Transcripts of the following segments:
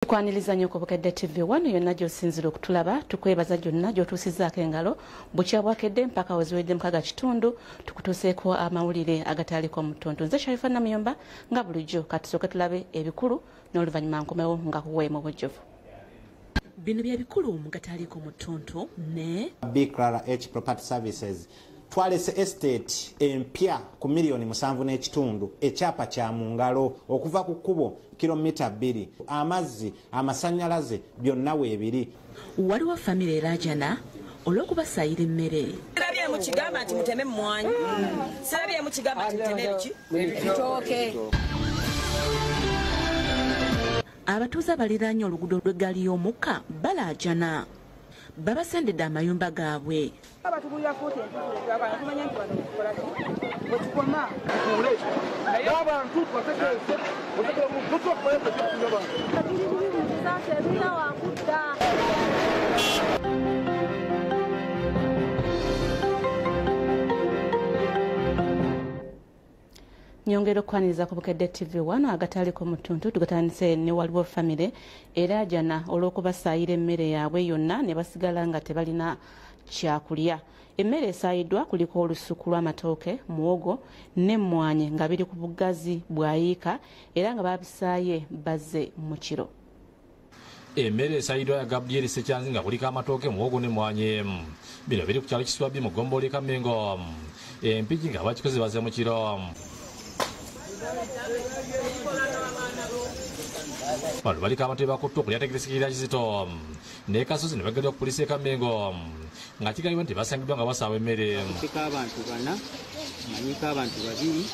Tukwaniriza nnyo ku Bukedde TV1 yonna gy'osinzira okutulaba tukwebaza gyonna gy'otuusizaako engalo bukya bwakedde mpaka weziwedde mukaga kitundu tukutuuseeko amawulire agataaliko mutonto. Nze Sharifa Namuyomba nga bulijjo katusooke tulabe ebikulu n'oluvannyuma nkomewo nga kuweemu bujjuvu. Bino bye bikulu mu gataaliko mutonto ne Clara H Property Services twalese estate empya ku milioni 7.5 ekyapa kya mu ngalo okuva ku kkubo kilomita 2 amazzi amasannyalaze byonna weebiri. Waliwo famire erajana olw'okuba sayira emmere. Serabye mu kigamba nti muteme mmwanyi. Serabye mu kigamba nti muteme ebitooke. Abatuuze abaliraanye oluguudo lw'eggaali y'omukka balaajana. Babasendedde amayumba gaabwe. Abatugulira fuuti abantu tumanya nti bano tukola ki bwe tukoma naye abantu bategeeze Nyongera okwaniriza ku Bukedde TV1 agataaliko mutuntu tugatandise ne waliwo famire era jana olw'okuba saayira emmere yaabwe yonna ne basigala nga tebalina kyakulya. Emmere esaayiddwa kuliko olusuku lw'amatooke, muwogo n'emmwanyi nga biri ku bugazi bwayiika era nga babisaaye bazze mu kiro. Emmere esaayiddwa ya Gabriel Sekyanzi nga kuliko amatooke, muwogo n'emmwanyi. Bino biri ku kyalo Kiswabbi mu Ggombole Kamengo. Empiki nga bakikoze bazze mu kiro. Bano baliko amatebe bakutte okulya tegeresekera Kizito ne Kasozi ne bagendera ku poliisi e Kamengo nga kigambibwa nti basangiddwa nga basaawa emmere. Abantu bana manyiko abantu babiri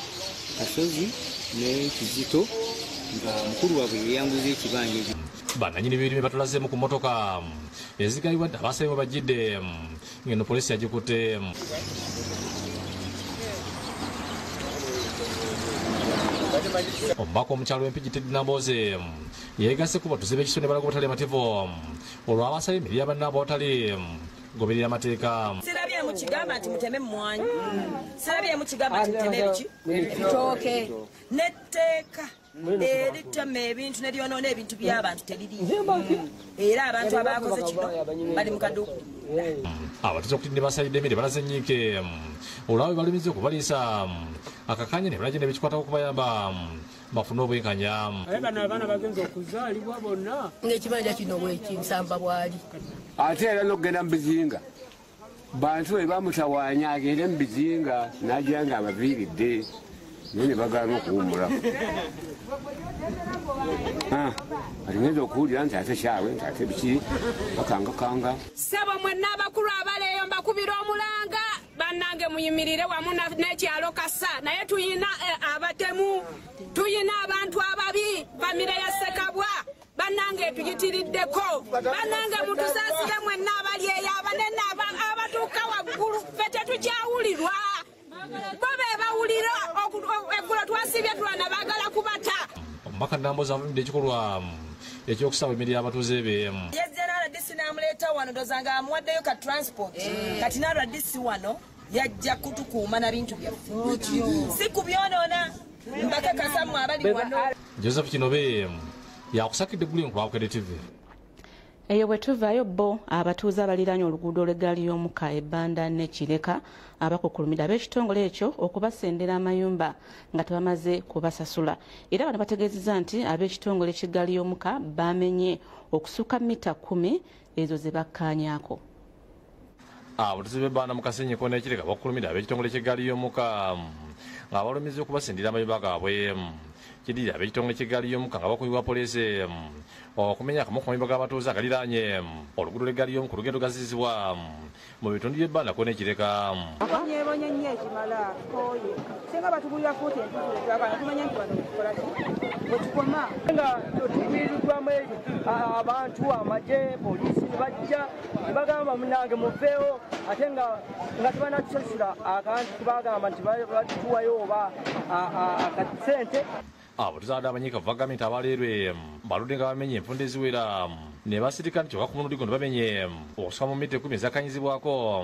Kasozi ne Kizito nga mukulu waabwe yeyanguza ekibanja. Bannannyini b'ebirime batulazeemu ku mmotoka ezigambibwa nti abasaayi mwe bajjidde ng'eno poliisi yagikutte. Omubaka omukyalo w'Empigi Teddy Nambooze yeegasse ku batuuze b'ekisone balaga obutali amativu olw'abasaba emiri y'abannaabwe awatali goberera amateeka. Serabye mu kigamba nti muteme mmwanyi. Serabye mu kigamba nti muteme ebitooke. N'etteeka eritema ebintu ne lyonoona ebintu by'abantu teririiyo. Era abantu abaakoze kino bali mu kaduuku. Abatuuze okutidde ne basayidde emmere balaze nnyiike olwabwe balumiza okubaliisa akakanya ne balajja ne bekikwatako okubayamba bafune obwenkanya. Naye bano abaana bagenza okuzaalibwa bonna ng'ekibanja kino bwekinsamba bwali. Ate era n'okugenda mu bizinga bantu bwe bamutawaanya agende mu bizinga n'ajja nga abaviiridde naye ne bagaana okuwummula. Alingenza okuwulira nti ate kyawe nti ate biki bakangakanga. Ssebo mwenna abakulu abaleeyo mbakubira omulanga bannange muyimirire wamu n'ekyalo Kassa naye tuyina abatemu tuyina abantu ababi famire ya Ssekabwa bannange tuyitiriddeko bannange mutusaasire mwenna abali eyo abanene abatuuka waggulu ffe tetukyawulirwa bo be bawulira eggulo twasibye tulwana baagala kubata. Omubaka Nambooze avumidde ekikolwa ekyokusaba emmere y'abatuuze be. Yezze n'RDC n'amuleeta wano ndozanga amuwaddeyo ka transport kati n'RDC wano yajja kutukuuma na bintu byaffe si kubyonoona mbakakasa mmwe abali wano. Joseph Kinobe yakusakidde eggulu ku Bukedde TV. Eyo bwe tuvaayo bo abatuuze abaliraanye oluguudo lw'eggaali y'omukka ebbanda ne Kireka abakukulumira ab'ekitongole ekyo okubasendera amayumba nga tebamaze kubasasula era bano bategeezezza nti ab'ekitongole ky'eggaali y'omukka bamenye okusukka mita 10 ezo ze bakkaanyaako. Abatuuze b'ebbanda mu Kasenyeko ne Kireka bakukulumira ab'ekitongole ky'eggaali y'omukka nga balumizza okubasendera amayumba gaabwe. Kidira ab'ekitongole ky'eggaali y'omukka nga bakubibwa poliisi okumenya akamu ku mayumba g'abatuuze agaliraanye oluguudo lw'eggaali y'omukka olugendo gazizibwa mu bitundu by'ebbanda ko ne Kireka. Abonyeebonye nnyo ekimala kooye singa batugulira fuuti entuufu abantu tumanya nti bano tukola ki bwe tukoma nga tukubirirwamu abantu amagye poliisi ne bajja ne bagamba munange muveewo ate nga tebanatusasula akantu kubagamba nti batuwayo oba akasente. Abatuuze abamanyiika bagambye nti abaleerwe baludde nga bamenye enfunda eziwera ne basirika nti kyokka ku mulundi guno bamenye okusuka mu mita 10 ezakkanyizibwako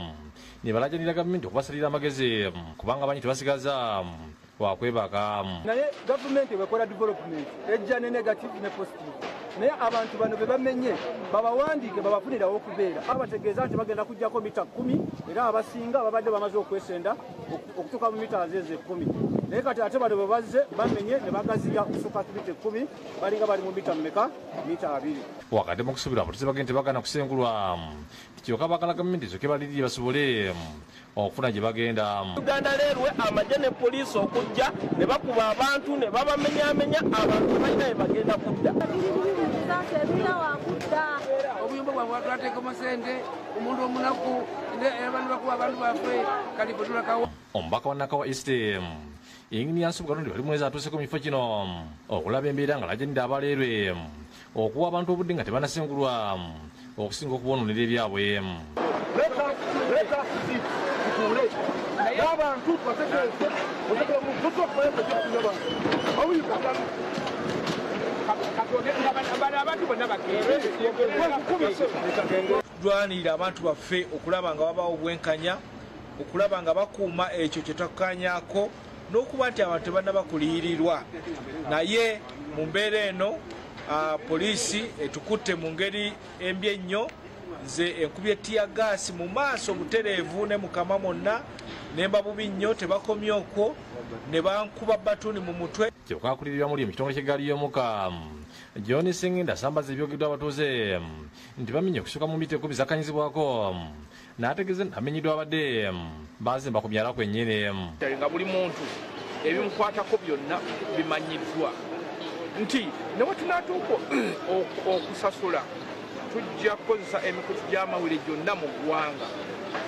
ne balajanira gavumenti okubasalira amagezi kubanga abanyi tebasigaza wakwebaka. Naye gavumenti bwekola development ejja ne negative ne positive naye abantu bano be bamenye babawandiike babafunirawo okubeera abategeeza nti bagenda kujjako mita 10 era abasinga babadde bamaze okwesenda okutuuka mu mita zeze 10 naye kati ate bano bwe bazze bamenye ne bagaziya okusuka mita 10 balinga bali mu mita mmeka mita 2 wakati mu kusubira abatuuze bagenda tebagana kusengulwa kyokka bakala gavumenti zokye balirire basobole okufuna gye bagenda. Uganda leerwe amagye ne poliisi okujja ne bakuba abantu ne babamenyamenya abantu balina bye bagenda kudda. Obuyumba bwabwe batwateekemu sente omuntu omunaku abantu bakuba abantu baffe kati bwe tulakawo. Omubaka wa Nakawa East Engineer Nsubga Lundi bali mwezi atuuse ku mifo kino okulaba embeera nga lajanira abaleerwe okuwa abantu obudde nga tebanasengulwa okusinga okuboononera ebyabwe. Tulwanirira abantu baffe okulaba nga babawo obwenkanya, okulaba nga bakuuma ekyo kye twakkaanyaako, n'okuba nti abantu tebannaba kuliyirirwa. Naye mu mbeera eno poliisi etukutte mu ngeri embi ennyo. Nze enkubye tiyagaasi mu maaso butereevu ne mukama mwonna nemba bubi nnyo tebakomye okwo ne bankuba batuni mu mutwe. Kyokka akulirira muli mu kitongole ky'eggaali y'omukka John Sengenda asambaza ebyogeddwa abatuuze nti bamenye okusukka mu mita 10 zakkanyizibwako n'ategeeza nti amenyiddwa abadde bazimba ku myala kwennyini. Nga buli muntu ebimukwatako byonna bimanyiddwa nti ne bwe tunaatuuka okusasula tujja kukozesa emikutu gy'amawulire gyonna mu ggwanga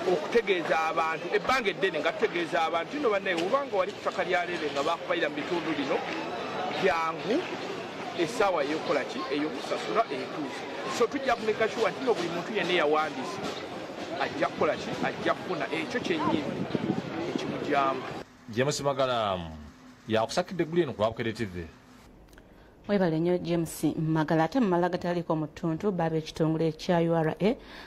okutegeeza abantu ebbanga eddene nga tutegeeza abantu ino bannaye obanga wali ku ttaka lya Lebe nga bakubalira mu bitundu lino byangu essaawa ey'okukola ki ey'okusasula etuuse. So tujja kumeka shuwa nti buli muntu yenna eyawandiise ajja kukola ki ajja kufuna ekyo kyennyini ekimujyamba. James Magala yakusakidde eggulu eno ku Lwabukere TV. Webale nnyo James Magala. Ate mu malagataliiko mu ttuntu baaba ekitongole ekya URA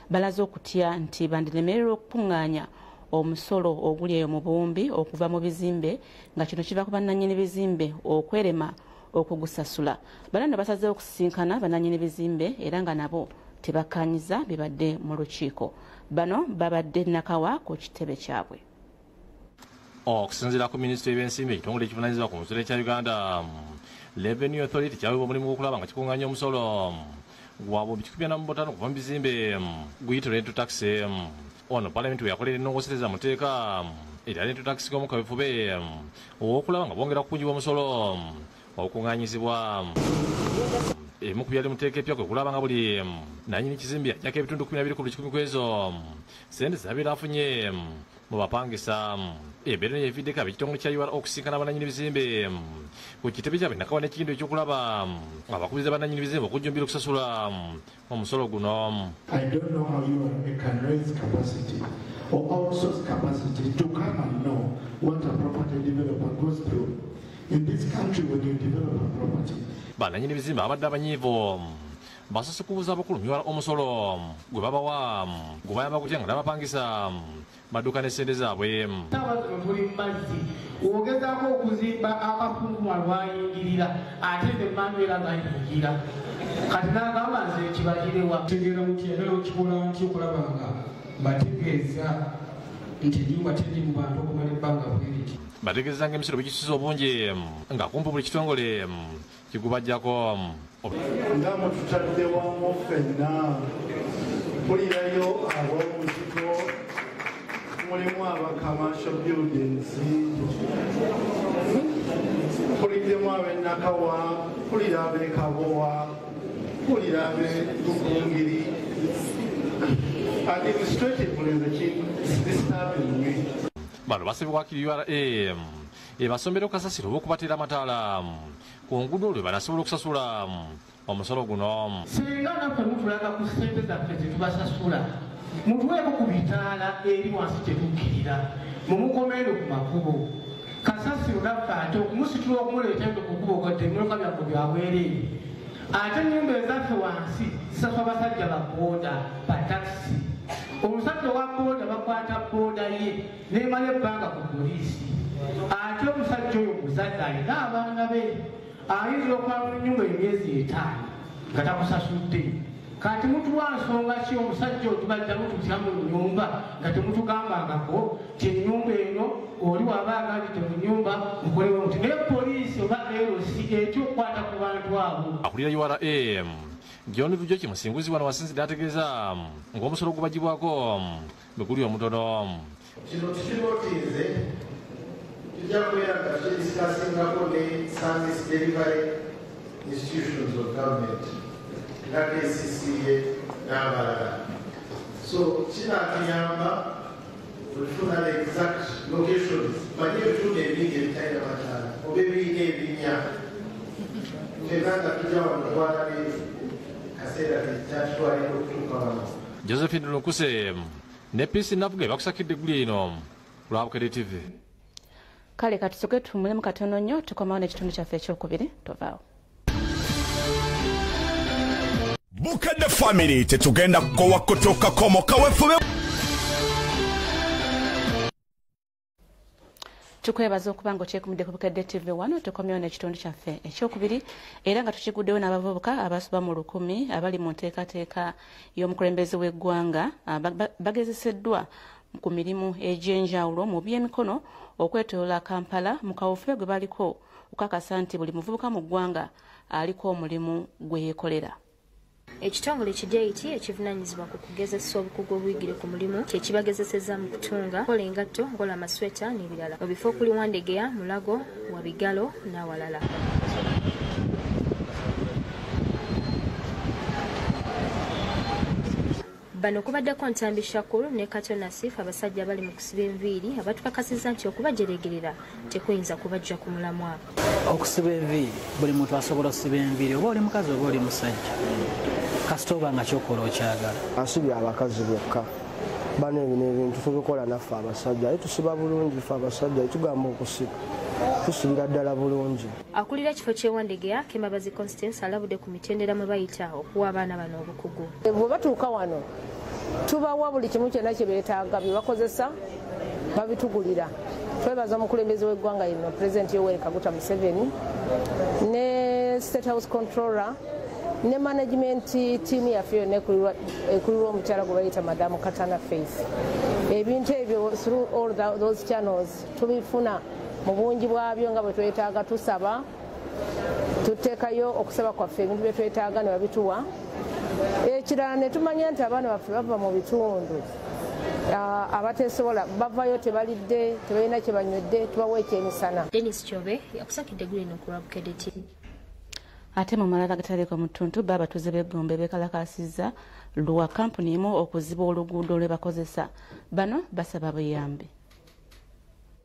balaze okutya nti bandiremererwa okukuŋŋaanya omusolo oguli eyo mu buwumbi okuva mu bizimbe nga kino kiva ku bannannyini bizimbe okwerema okugusasula. Bano basazeewo okusisinkana bannannyini bizimbe era nga nabo tebakkaanyiza bibadde mu lukiiko. Bano babadde Nakawa ku kitebe kyabwe. Okusinziira ku minisitule y'ebyensimbi ekitongole ekivunaanyizibwa ku musolo ekya Uganda Revenue Authority kyaweebwa omulimu gw'okulaba nga kikuŋŋaanya omusolo gwa bubbi 150 okuva mu bizimbe guyitibwa rental tax. Ono Parliament we yakolera ennongosereza mu tteeka erya rental tax g'omu kaweefube ow'okulaba nga bongera kukunjibwa omusolo okuŋŋaanyizibwa. Emu ku byali mu tteeka epya kwe kulaba nga buli nannyini kizimbe ajjako ebitundu 12 ku buli 10 kw'ezo sente zabeera afunye mu bapangisa. Embeera yeeviddeko ab'ekitongole kya URA okusinkana bannannyini bizimbe ku kitebe kyabwe Nakawa n'ekikindu ekyokulaba abakubiriza bannannyini bizimbe okujjumbira okusasula omusolo guno. I don't know how URA can raise capacity or outsource capacity to come and know what a property developer goes through in this country when you develop a property. Bannannyini bizimbe abadde abanyiivu basose kubuuza abakulumya omusolo gwe babawa gwe bayamba kutya nga n'abapangisa badduka n'essente zaabwe. Tuli mazzi ogezaako okuzimba akafunkumwa lwayingirira ate emmanu era gayingira kati n'agamba nze ekibagirewa. Tegeera mutya era okikola nti okulaba nga bategeeza nti ennyumba teri mu bantu okumala ebbanga bweriti. Bategeeza ng'emisolo bikisuza obungi nga kumpi buli kitongole kigubajjako. Nga mututadde wamu ffenna mpulirayo ab'omuziko mulimu aba commercial buildings mpuliddemu ab'e Nakawa mpulira ab'e Kabowa mpulira ab'e Lukungiri. Administratively it's disturbing me. Bano basabibwa wakiri URA ebasombera okukasasira olw'okubatera amataala ku nguudo olwo banasobola okusasula omusolo guno. Singa naffe mutulaga ku ssente zaffe zetubasasula mutuweeko ku bitaala eri wansi tetukkirira mumukomendo ku makubo kasasiro naffe ate okumusitula okumuleeta endo ku kubo kodde emmotoka byaffe byabwereere ate ennyumba ezaffe wansi zisasula basajja ba booda ba takisi. Omusajja wa booda bakwata booda ye nemala ebbanga ku poliisi ate omusajja oyo muzadde alina abaana be ayinza okwala mu nnyumba emyezi 5 nga takusasudde. Kati mutuwa nsonga ki omusajja otubaddamu tutya mu nnyumba nga temutugambangako ti ennyumba eno oli waba agambite mu nnyumba mukolewo muti naye poliisi oba LC ekyokukwata ku bantu abo. Akulira URA John Vujjo Kimusinguzi wano wasinzidde ategeeza ng'omusolo gubagibwako beguli omutono. Kino tukirootinze tujja kubeera nga tukidisikassingako ne service delivery institutions of government nga KCCA n'abalala. So kinaatuyamba okufuna the exact locations manye ebitundu ebingi ebitalina mataala oba ebiyiga ebinnya fenna nga tujja wano twalabe kaseera tekyatutwalira okutuuka wano. Josephine Lukuse ne PC Navuga bakusakidde eggulu eno lwa Bukedde TV. Kale katusoke tumulemu katono nnyo tukomawo n'ekitundu kyaffe ekyokubiri tovaawo. Bukedde family tetugenda kukowa kutuuka komo kawefube. Tukwebaza okuba ng'okyekumidde ku Bukedde TV wano tukomyewo n'ekitundu kyaffe ekyokubiri era nga tukiguddewo n'abavubuka abasoba mu 100 abali mu nteekateeka y'omukulembeze w'eggwanga bagezeseddwa ku mirimu egy'enjawulo mu by'emikono okwetooloola Kampala mu kawuufube gwe baliko okukakasa nti buli muvubuka mu ggwanga aliko omulimu gwe yeekolera. Ekitongole KJT ekivunaanyizibwa ku kugezesa obukugu obuyigire ku mulimu kyekibagezesezza mu kutunga kola engatto ngola amasweta n'ebirala mu bifo okuli Wandegeya, Mulago, Wabigalo n'awalala. Bano kubaddeko Ntambi Shakuru ne Kato Nasif abasajja bali mu kusiba enviiri abatukakasizza nti okubajeregerera tekuyinza kubajja ku mulamwa. Okusiba enviiri buli muntu asobola okusiba enviiri oba oli mukazi oba oli musajja kasita oba nga kyokola okyagala. Asibye abakazi bokka bano ebino ebintu tubikola naffe abasajja aye tusiba bulungi ffe abasajja tugamba okusiba tusibira ddala bulungi. Akulira ekifo ky'Ewandegeya Kemabazi Constance alabudde ku mitendera mwe bayita okuwa abaana bano obukugu. Bwe batuuka wano tubawa buli kimu kyonna kye beetaaga bye bakozesa babitugulira. Twebaza omukulembeze w'eggwanga lino Pulezidenti Yoweri Kaguta Museveni ne State House Controller ne management team yaffe yonna ekulirwa omukyala gwe bayita Madamu Katana Faith. Ebintu ebyo through all those channels tubifuna mu bungi bwabyo nga bwe twetaaga tusaba tuteekayo okusaba kwaffe ebintu bye twetaaga ne babituwa. Ekirala ne tumanya nti abaana baffe bava mu bitundu abateesobola bavayo tebalidde tebalina kye banywedde tubawa ekyemisana. Dennis Chobe yakusakidde eggulu eno ku Bukedde TV. Ate mu malala gataliko mu ttuntu babatuze b'Egombe beekalakaasizza lwa kampuni emu okuziba oluguudo lwe bakozesa. Bano basaba buyambi.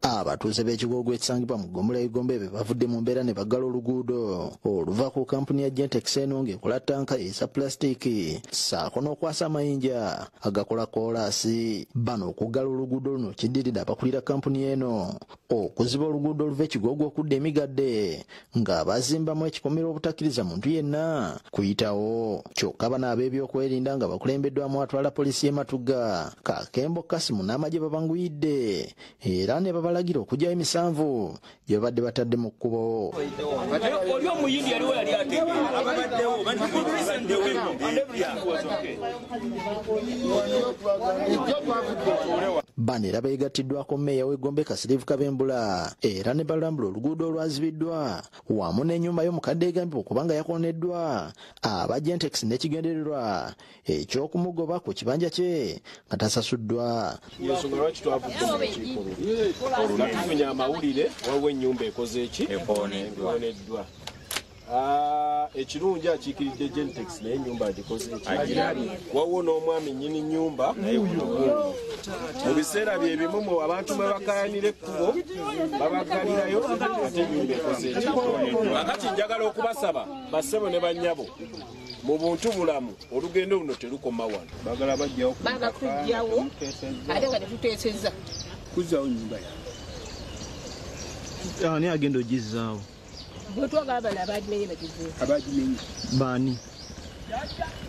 Abatuuze b'ekigogo ekisangibwa mu Ggomola y'Egombe be bavudde mu mbeera ne baggala oluguudo oluva ku kampuni ya Gentex eno ng'ekola ttanka eza pulasitika ssaako n'okwasa amayinja agakola koolaasi. Bano okuggala oluguudo luno kiddiridde abakulira kampuni eno okuziba oluguudo oluva ekigogo okudda Emigadde ng'abazimbamu ekikomera obutakkiriza muntu yenna kuyitawo. Kyokka bano ab'ebyokwerinda nga bakulembeddwamu atwala poliisi y'e Matugga Kakembo Kasimu n'amagye babanguyidde era ne balagira okujja emisanvu gye babadde batadde mu kkubo. Oli omuyindi yaliwo yali ate ababaddewo bano era beegattiddwako mmeeya w'Egombe Kasirivu Kabembula era ne balambula oluguudo olwazibiddwa wamu n'ennyumba y'omukadde egambibwa okubanga yakoneddwa aba Gentex n'ekigendererwa eky'okumugoba ku kibanja kye nga tasasuddwa. Ensonga lwaki twavudde mu kiiko olulatufunya amawulire waliwo ennyumba ekoze eki ekoneddwa. Ekirungi akiikiridde Gentex naye ennyumba agikoze eki waliwo n'omwami nnyini nnyumba naye butugungu. Mu biseera bye bimu abantu mwe bakayanira ekkubo babagalirayo ate ennyumba ekoze eki. Kakati njagala okubasaba bassebo ne bannyabo mu buntu bulamu olugendo luno terukoma wano bagala bajjawo ate nga tetuteesezza kuzzaawo nnyumba yawe ani agenda ogizzaawo bwe twagala bano abagimenye bagizeewo abagimenye baani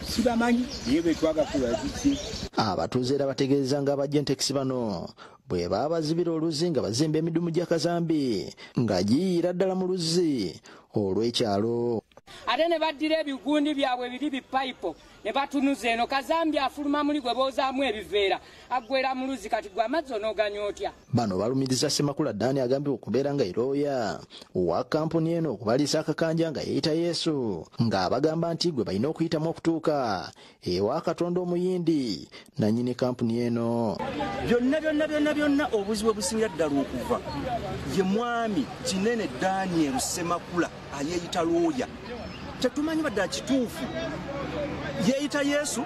sibamanyi naye betwagakola giki. Abatuuze era bategeeza nga aba Gentex bano bwe baba bazibira oluzzi nga bazimba emidumu gya kazambi nga giyiira ddala mu luzzi olw'ekyalo. ate ne baddira ebigundi byabwe biri bipaipo ne batunuza eno Kazambia afuluma muli gwe boozaamu ebiveera aggwera mu luzzi kati gwe amazzi onooganya otya. Bano balumiriza Ssemakula Dani agambye okubeera nga erooya wa kampuni eno okubaliisa akakanja nga yeeyita Yesu ng'abagamba nti gwe balina okuyitamu okutuuka ewa Katonda omuyindi nannyini kampuni eno. Byonna obuzibu obusinga ddala okuva ye mwami Kinene Daniel Ssemakula ayeeyita looya. Tetumanyi badde kituufu yeeyita Yesu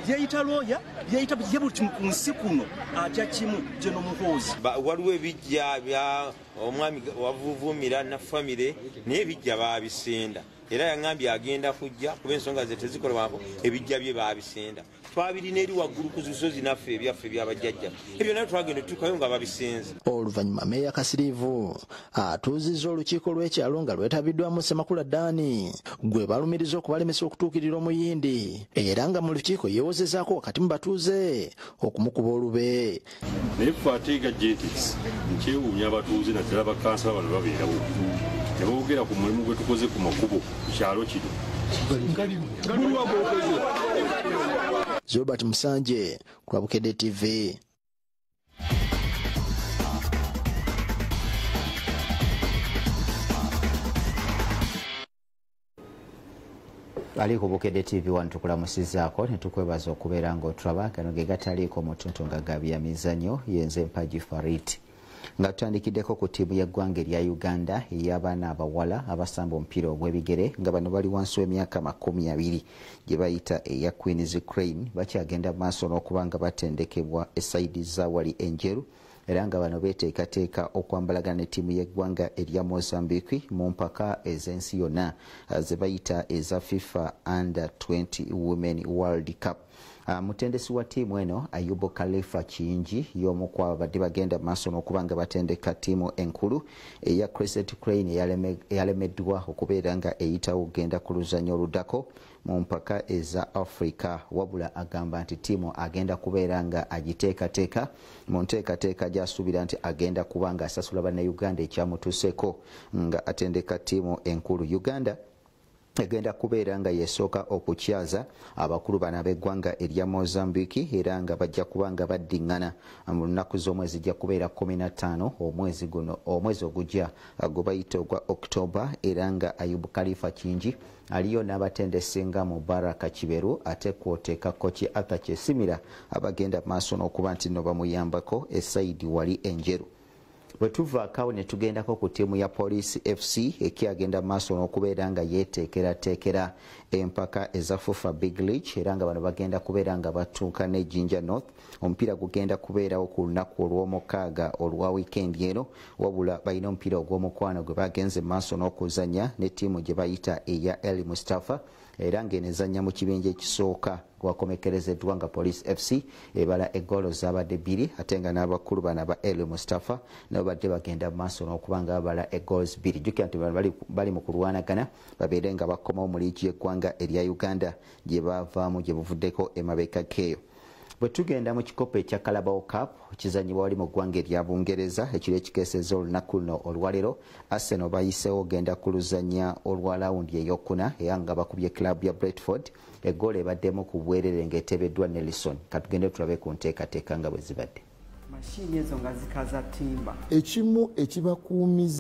yeeyita looya yeeyita ye buli kimu ku nsi kuno atya kimu gye n'omuhoozi. Waliwo ebijja bya omwami wavuvuumira na famire naye ebijja baabisenda era yaŋŋambye agenda kujja kuba ensonga ze tezikolebwako ebijja bye baabisenda twabirina eri waggulu ku zisozi naffe ebyaffe byabajjajja ebyo naye twagenda tutuukayo nga babisenze. Oluvannyuma Meeya Kasiriivu atuuzizza olukiiko lw'ekyalo nga lwetabiddwamu Ssemakula Dani gwe balumiriza okubalemesa okutuukirira omuyindi era nga mu lukiiko yeewozezaako wakati mu batuuze okumukuba olube. Naye ffe ateega JTX nkyewuunya abatuuze naddala bakansala bano babeerawo ne boogera ku mulimu gwe tukoze ku makubo ku kyalo kino. Zobert Musanje kwa Bukedde TV. Ali ku Bukedde TV wano tukulamusizaako ne tukwebaza okubeera ng'otulaba gano ge gataliiko mutuntu nga gabya mizannyo yenze Mpagi Farit. Nga tutandikiddeko ku ttiimu y'eggwanga erya Uganda ey'abaana abawala abasamba omupiira ogw'ebigere nga bano bali wansi w'emyaka 20 gye bayita eya Queens Crane bakyagenda mu maaso n'okuba nga batendekebwa esaidi za wali enjeru era nga bano beteekateeka okwambalagana n'ettiimu y'eggwanga erya Mozambique mu mpaka ez'ensi yonna ze bayita eza FIFA Under 20 Women World Cup. Mutendesi wa ttiimu eno Ayubu Khalifa Kiyingi y'omu ku abadde bagenda maaso n'okuba nga batendeka ttiimu enkulu eya Crescent Crane eyalemeddwa okubeera nga eyitawo okugenda ku luzannya oluddako mu mpaka eza Africa wabula agamba nti ttiimu agenda kubeera nga agiteekateeka mu nteekateeka gy'asuubira nti agenda kuba nga asasula bannayuganda ekyamutuuseko nga atendeka ttiimu enkulu. Uganda egenda kubeera nga yesooka okukyaza abakulu bano ab'eggwanga erya Mozambique era nga bajja kuba nga baddiŋŋana mu nnaku z'omwezi zijja kubeera 15 omwezi ogujja gwe bayita ogwa October era nga Ayubu Khalifa Kingi aliyo n'abatendesi nga Mubaraka Kiberu ate kwoteeka kochi Arthur Kyesimira abagenda maaso n'okuba nti no bamuyambako esaidi wali enjeru. Bwe tuvaako ne tugendako ku ttiimu ya Police FC ekyagenda maaso n'okubeera nga yeeteekerateekera empaka eza FUFA Big League era nga bano bagenda kubeera nga batuuka ne Jinja North. Omupiira gugenda kubeerawo ku lunaku olw'omukaaga olwa wiikendi eno wabula balina omupiira ogw'omukwano gwe bagenze maaso n'okuzannya ne ttiimu gye bayita eya El Mustafa era ng'enezannya mu kibinja ekisooka wakomekerezeddwa nga Police FC ebala eggolo zaabadde 2 ate nga n'abakulu bano aba El Mustafa nabo badde bagenda mu maaso n'okuba nga babala eggols 2. Jjukira nti bali mu kulwanagana babeere nga bakomawo mu liigi y'eggwanga erya Uganda gye baavaamu gye buvuddeko emabega keeyo. Bwe tugenda mu kikopo ekya Carabao Cup kizannyibwa wali mu ggwanga erya Bungereza ekiro ekikeesezza olunaku luno olwaleero Arsenal bayiseewo ogenda ku luzannya olwa lawundi ey'okuna era nga bakubye kilaabu ya Brentford eggoolo ebaddemu ku bwerere ng'etebeddwa Nelson. Katugende tulabe ku nteekateeka nga bwe zibadde. Mashini ezo nga zikaza timba ekimu ekibakuumiza